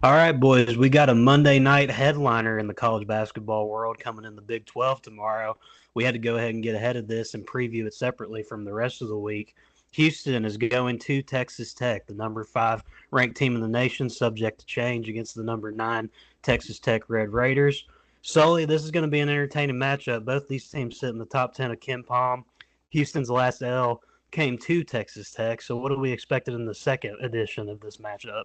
All right, boys, we got a Monday night headliner in the college basketball world coming in the Big 12 tomorrow. We had to go ahead and get ahead of this and preview it separately from the rest of the week. Houston is going to Texas Tech, the number 5 ranked team in the nation, subject to change against the number 9 Texas Tech Red Raiders. Sully, this is going to be an entertaining matchup. Both these teams sit in the top 10 of Ken Palm. Houston's last L came to Texas Tech, so what are we expected in the second edition of this matchup?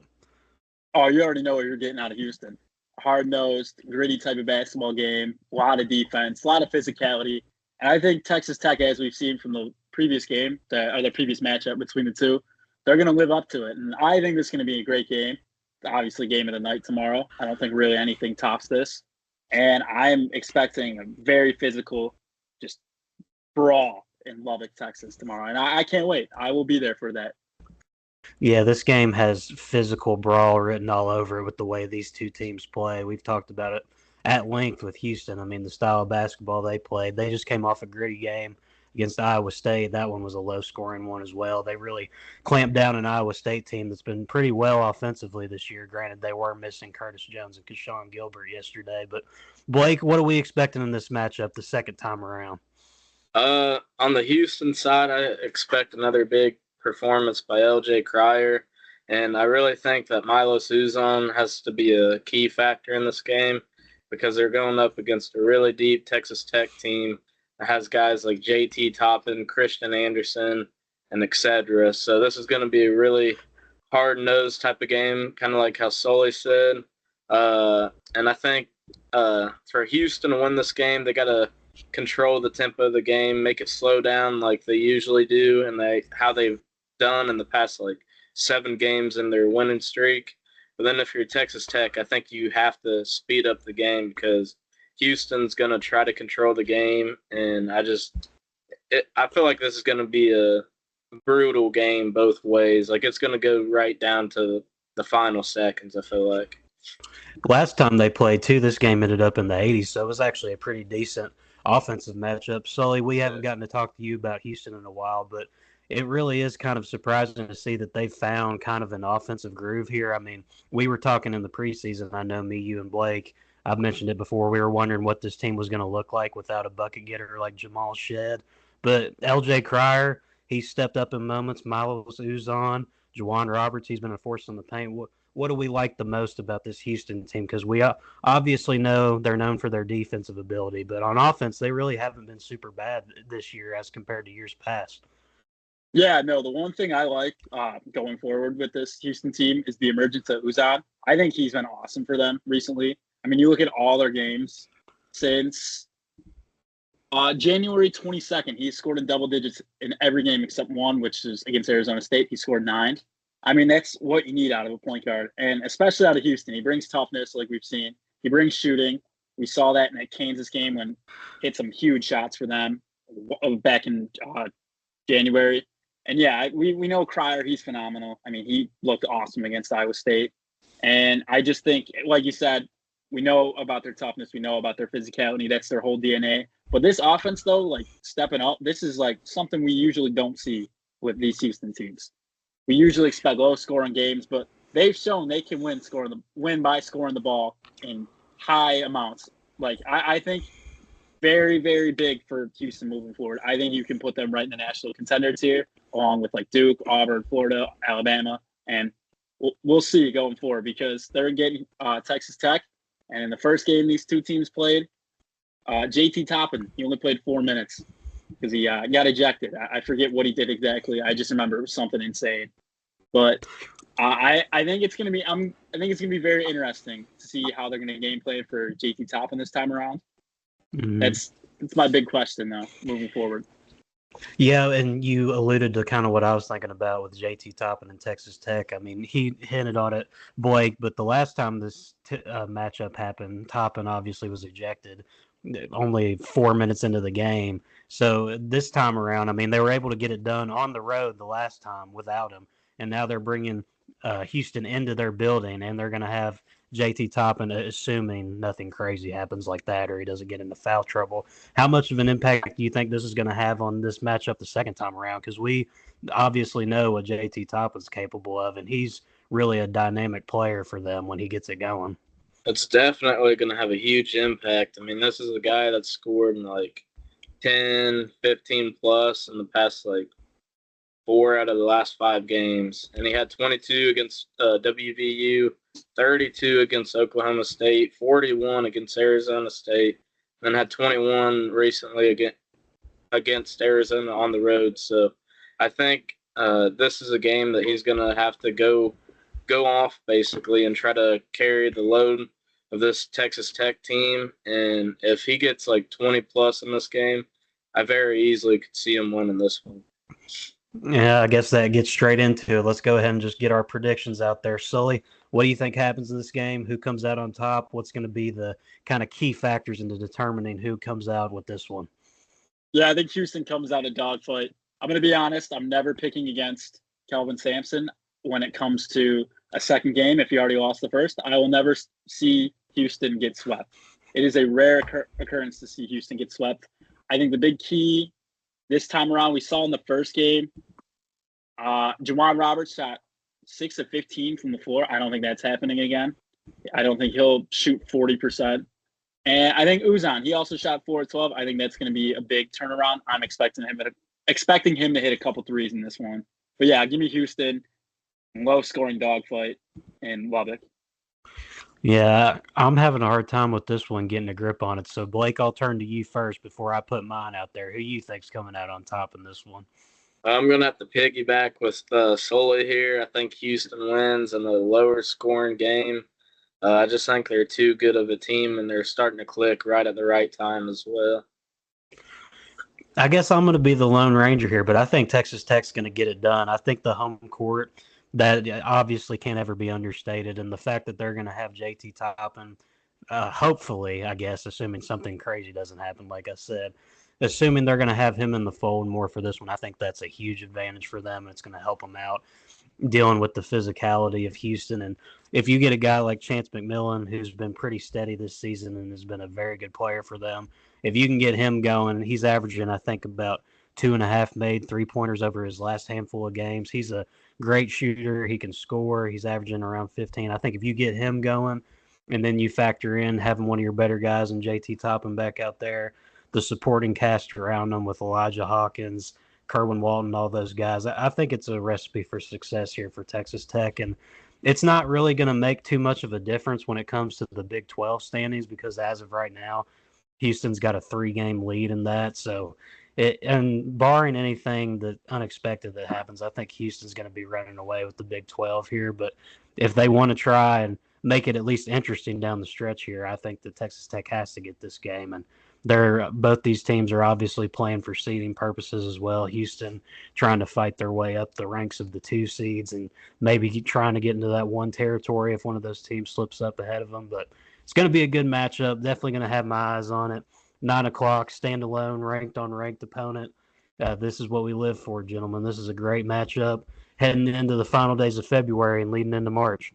Oh, you already know what you're getting out of Houston. Hard-nosed, gritty type of basketball game, a lot of defense, a lot of physicality. And I think Texas Tech, as we've seen from the previous game, the previous matchup between the two, they're going to live up to it. And I think this is going to be a great game. Obviously, game of the night tomorrow. I don't think really anything tops this. And I'm expecting a very physical, just brawl in Lubbock, Texas tomorrow. And I can't wait. I will be there for that. Yeah, this game has physical brawl written all over it with the way these two teams play. We've talked about it at length with Houston. I mean, the style of basketball they played. They just came off a gritty game against Iowa State. That one was a low-scoring one as well. They really clamped down an Iowa State team that's been pretty well offensively this year. Granted, they were missing Curtis Jones and Keshawn Gilbert yesterday. But, Blake, what are we expecting in this matchup the second time around? On the Houston side, I expect another big performance by LJ Cryer, and I really think that Milos Uzon has to be a key factor in this game because they're going up against a really deep Texas Tech team that has guys like JT Toppin, Christian Anderson, and etc. So this is going to be a really hard-nosed type of game, kind of like how Sully said. And I think for Houston to win this game, they got to control the tempo of the game, make it slow down like they usually do, and how they've done in the past 7 games in their winning streak. But then if you're Texas Tech, I think you have to speed up the game because Houston's going to try to control the game, and I feel like this is going to be a brutal game both ways. Like, it's going to go right down to the final seconds, I feel like. Last time they played, too, this game ended up in the 80s, so it was actually a pretty decent offensive matchup. Sully, we haven't gotten to talk to you about Houston in a while, but it really is kind of surprising to see that they've found kind of an offensive groove here. I mean, we were talking in the preseason, I know me, you, and Blake, I've mentioned it before, we were wondering what this team was going to look like without a bucket getter like Jamal Shedd. But LJ Cryer, he stepped up in moments. Milos Uzon, Juwan Roberts, he's been a force in the paint. What do we like the most about this Houston team? Because we obviously know they're known for their defensive ability, but on offense, they really haven't been super bad this year as compared to years past. Yeah, no, the one thing I like going forward with this Houston team is the emergence of Uzan. I think he's been awesome for them recently. I mean, you look at all their games since January 22nd, he scored in double digits in every game except one, which is against Arizona State. He scored 9. I mean, that's what you need out of a point guard, and especially out of Houston. He brings toughness like we've seen. He brings shooting. We saw that in that Kansas game when he hit some huge shots for them back in January. And, yeah, we know Cryer, he's phenomenal. I mean, he looked awesome against Iowa State. And I just think, like you said, we know about their toughness. We know about their physicality. That's their whole DNA. But this offense, though, like stepping up, this is like something we usually don't see with these Houston teams. We usually expect low-scoring games, but they've shown they can win by scoring the ball in high amounts. Like, I think very, very big for Houston moving forward. I think you can put them right in the national contenders here, along with like Duke, Auburn, Florida, Alabama, and we'll see going forward because they're getting Texas Tech. And in the first game these two teams played, JT Toppin, he only played 4 minutes because he got ejected. I forget what he did exactly. I just remember it was something insane. But I think it's gonna be very interesting to see how they're gonna gameplay for JT Toppin this time around. Mm-hmm. That's my big question though, moving forward. Yeah, and you alluded to kind of what I was thinking about with JT Toppin and Texas Tech. I mean, he hinted on it, Blake, but the last time this matchup happened, Toppin obviously was ejected only 4 minutes into the game. So this time around, I mean, they were able to get it done on the road the last time without him, and now they're bringing Houston into their building, and they're going to have JT Toppin, assuming nothing crazy happens like that or he doesn't get into foul trouble. How much of an impact do you think this is going to have on this matchup the second time around? Because we obviously know what JT Toppin's capable of, and he's really a dynamic player for them when he gets it going. It's definitely going to have a huge impact. I mean, this is a guy that's scored in like 10, 15 plus in the past like 4 out of the last 5 games. And he had 22 against WVU, 32 against Oklahoma State, 41 against Arizona State, and had 21 recently against Arizona on the road. So I think this is a game that he's going to have to go off basically and try to carry the load of this Texas Tech team. And if he gets like 20 plus in this game, I very easily could see him winning this one. Yeah, I guess that gets straight into it. Let's go ahead and just get our predictions out there. Sully, what do you think happens in this game? Who comes out on top? What's going to be the kind of key factors into determining who comes out with this one? Yeah, I think Houston comes out a dogfight. I'm going to be honest. I'm never picking against Kelvin Sampson when it comes to a second game. If he already lost the first, I will never see Houston get swept. It is a rare occurrence to see Houston get swept. I think the big key this time around, we saw in the first game, Juwan Roberts shot 6 of 15 from the floor. I don't think that's happening again. I don't think he'll shoot 40%. And I think Uzan, he also shot 4 of 12. I think that's going to be a big turnaround. I'm expecting him to hit a couple threes in this one. But yeah, give me Houston, low-scoring dogfight in Lubbock. Yeah, I'm having a hard time with this one getting a grip on it. So, Blake, I'll turn to you first before I put mine out there. Who you think's coming out on top in this one? I'm going to have to piggyback with Sully here. I think Houston wins in a lower scoring game. I just think they're too good of a team, and they're starting to click right at the right time as well. I guess I'm going to be the Lone Ranger here, but I think Texas Tech's going to get it done. I think the home court, that obviously can't ever be understated, and the fact that they're going to have JT Toppin, hopefully, I guess, assuming something crazy doesn't happen, like I said, assuming they're going to have him in the fold more for this one, I think that's a huge advantage for them, and it's going to help them out dealing with the physicality of Houston. And if you get a guy like Chance McMillan, who's been pretty steady this season and has been a very good player for them, if you can get him going, he's averaging, I think, about 2.5 made three-pointers over his last handful of games. He's a great shooter. He can score. He's averaging around 15. I think if you get him going and then you factor in having one of your better guys and JT Toppin back out there, the supporting cast around them with Elijah Hawkins, Kerwin Walton, all those guys, I think it's a recipe for success here for Texas Tech. And it's not really going to make too much of a difference when it comes to the Big 12 standings because as of right now, Houston's got a 3-game lead in that. So, and barring anything that unexpected that happens, I think Houston's going to be running away with the Big 12 here. But if they want to try and make it at least interesting down the stretch here, I think that Texas Tech has to get this game. And both these teams are obviously playing for seeding purposes as well. Houston trying to fight their way up the ranks of the 2 seeds and maybe trying to get into that 1 territory if one of those teams slips up ahead of them. But it's going to be a good matchup. Definitely going to have my eyes on it. 9 o'clock, standalone, ranked opponent. This is what we live for, gentlemen. This is a great matchup heading into the final days of February and leading into March.